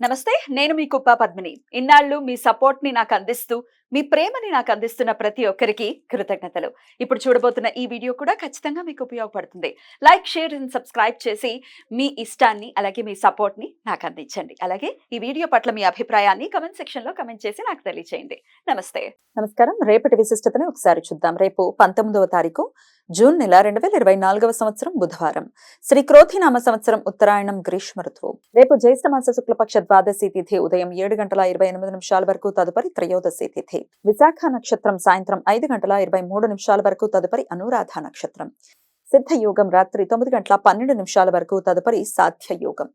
నమస్తే. నేను మీ కుప్ప పద్మిని. ఇన్నాళ్ళు మీ సపోర్ట్‌ని నాకందిస్తూ, మీ ప్రేమని నాకందిస్తున్న ప్రతి ఒక్కరికి కృతజ్ఞతలు. ఇప్పుడు చూడబోతున్న ఈ వీడియో కూడా ఖచ్చితంగా మీకు ఉపయోగపడుతుంది. లైక్, షేర్ అండ్ సబ్స్క్రైబ్ చేసి మీ ఇష్టాన్ని, అలాగే మీ సపోర్ట్‌ని నాకందించండి. అలాగే ఈ వీడియో పట్ల మీ అభిప్రాయాన్ని కామెంట్ సెక్షన్‌లో కామెంట్ చేసి నాకు తెలియజేయండి. నమస్తే. నమస్కారం. రేపటి విశిష్టతను ఒకసారి చూద్దాం. రేపు 19వ తారీఖు జూన్ నెల 2024వ సంవత్సరం బుధవారం. శ్రీ క్రోధినామ సంవత్సరం ఉత్తరాయణం గ్రీష్మ ఋతువు. రేపు జ్యేష్ఠ మాస శుక్లపక్ష ద్వాదశి తిథి ఉదయం 7:28 వరకు, తదుపరి త్రయోదశి తిథి. విశాఖ నక్షత్రం సాయంత్రం 5:23 వరకు, తదుపరి అనురాధ నక్షత్రం. సిద్ధ యోగం రాత్రి 9:12 వరకు, తదుపరి సాధ్య యోగం.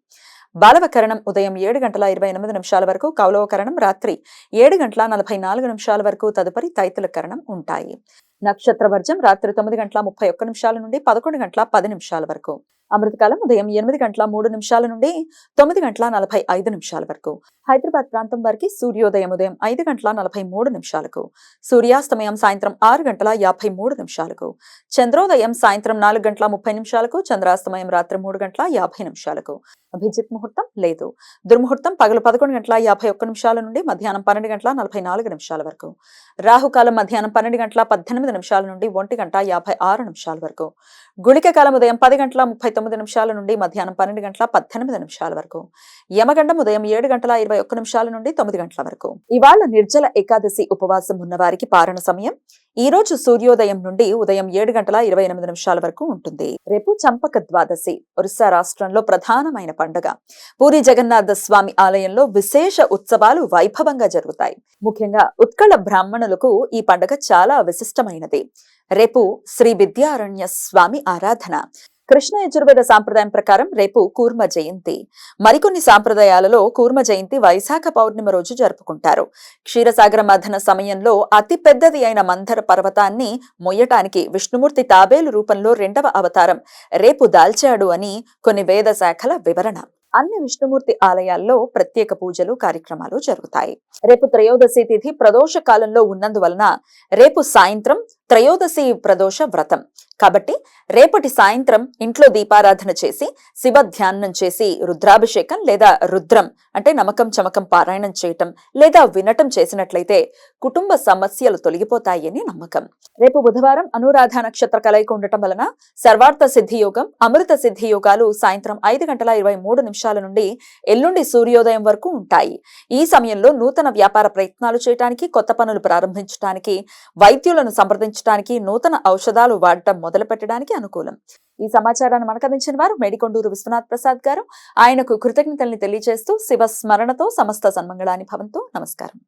బాలవకరణం ఉదయం 7:28 వరకు, కౌలవకరణం రాత్రి 7:44 వరకు, తదుపరి తైతుల కరణం ఉంటాయి. నక్షత్ర వర్జం రాత్రి 9:31 నుండి 11:10 వరకు. అమృతకాలం ఉదయం 8:03 నుండి 9:45 వరకు. హైదరాబాద్ ప్రాంతం వారికి సూర్యోదయం ఉదయం 5:43 సూర్యాస్తమయం సాయంత్రం 6:53 చంద్రోదయం సాయంత్రం 4:30 చంద్రాస్తమయం రాత్రి 3:50 అభిజిత్ ముహూర్తం లేదు. దుర్ముహూర్తం పగలు 11:51 నుండి మధ్యాహ్నం 12:44 వరకు. రాహుకాలం మధ్యాహ్నం 12:18 నుండి 1:56 వరకు. గుళిక కాలం ఉదయం 10:39 నుండి మధ్యాహ్నం 12:18 వరకు. యమగండం ఉదయం 7:21 నుండి 9 గంటల వరకు. ఇవాళ నిర్జల ఏకాదశి ఉపవాసం ఉన్న వారికి పారణ సమయం ఈ రోజు సూర్యోదయం నుండి ఉదయం 7:28 వరకు ఉంటుంది. రేపు చంపక ద్వాదశి. ఒరిస్సా రాష్ట్రంలో ప్రధానమైన పండుగ. పూరి జగన్నాథ స్వామి ఆలయంలో విశేష ఉత్సవాలు వైభవంగా జరుగుతాయి. ముఖ్యంగా ఉత్కళ బ్రాహ్మణులకు ఈ పండుగ చాలా విశిష్టమైనది. రేపు శ్రీ విద్యారణ్య స్వామి ఆరాధన. కృష్ణ యజుర్వేద సాంప్రదాయం ప్రకారం రేపు కూర్మ జయంతి. మరికొన్ని సాంప్రదాయాలలో కూర్మ జయంతి వైశాఖ పౌర్ణిమ రోజు జరుపుకుంటారు. క్షీరసాగర మథన సమయంలో అతి పెద్దది అయిన మందర పర్వతాన్ని మొయ్యటానికి విష్ణుమూర్తి తాబేలు రూపంలో 2వ అవతారం రేపు దాల్చాడు అని కొన్ని వేద శాఖల వివరణ. అన్ని విష్ణుమూర్తి ఆలయాల్లో ప్రత్యేక పూజలు కార్యక్రమాలు జరుగుతాయి. రేపు త్రయోదశి తిథి ప్రదోష కాలంలో ఉన్నందువలన రేపు సాయంత్రం త్రయోదశి ప్రదోష వ్రతం. కాబట్టి రేపటి సాయంత్రం ఇంట్లో దీపారాధన చేసి శివ ధ్యానం చేసి రుద్రాభిషేకం లేదా రుద్రం అంటే నమకం చమకం పారాయణం చేయటం లేదా వినటం చేసినట్లయితే కుటుంబ సమస్యలు తొలగిపోతాయని నమ్మకం. రేపు బుధవారం అనురాధ నక్షత్ర కలయిక ఉండటం వలన సర్వార్థ సిద్ధి యోగం, అమృత సిద్ధి యోగాలు సాయంత్రం 5:23 నుండి ఎల్లుండి సూర్యోదయం వరకు ఉంటాయి. ఈ సమయంలో నూతన వ్యాపార ప్రయత్నాలు చేయడానికి, కొత్త పనులు ప్రారంభించడానికి, వైద్యులను సంప్రదించడానికి, నూతన ఔషధాలు వాడటం మొదలు పెట్టడానికి అనుకూలం. ఈ సమాచారాన్ని మనకు అందించిన వారు మేడికొండూరు విశ్వనాథ్ ప్రసాద్ గారు. ఆయనకు కృతజ్ఞతల్ని తెలియజేస్తూ శివ స్మరణతో సమస్త సన్మంగళాని భవంతు. నమస్కారం.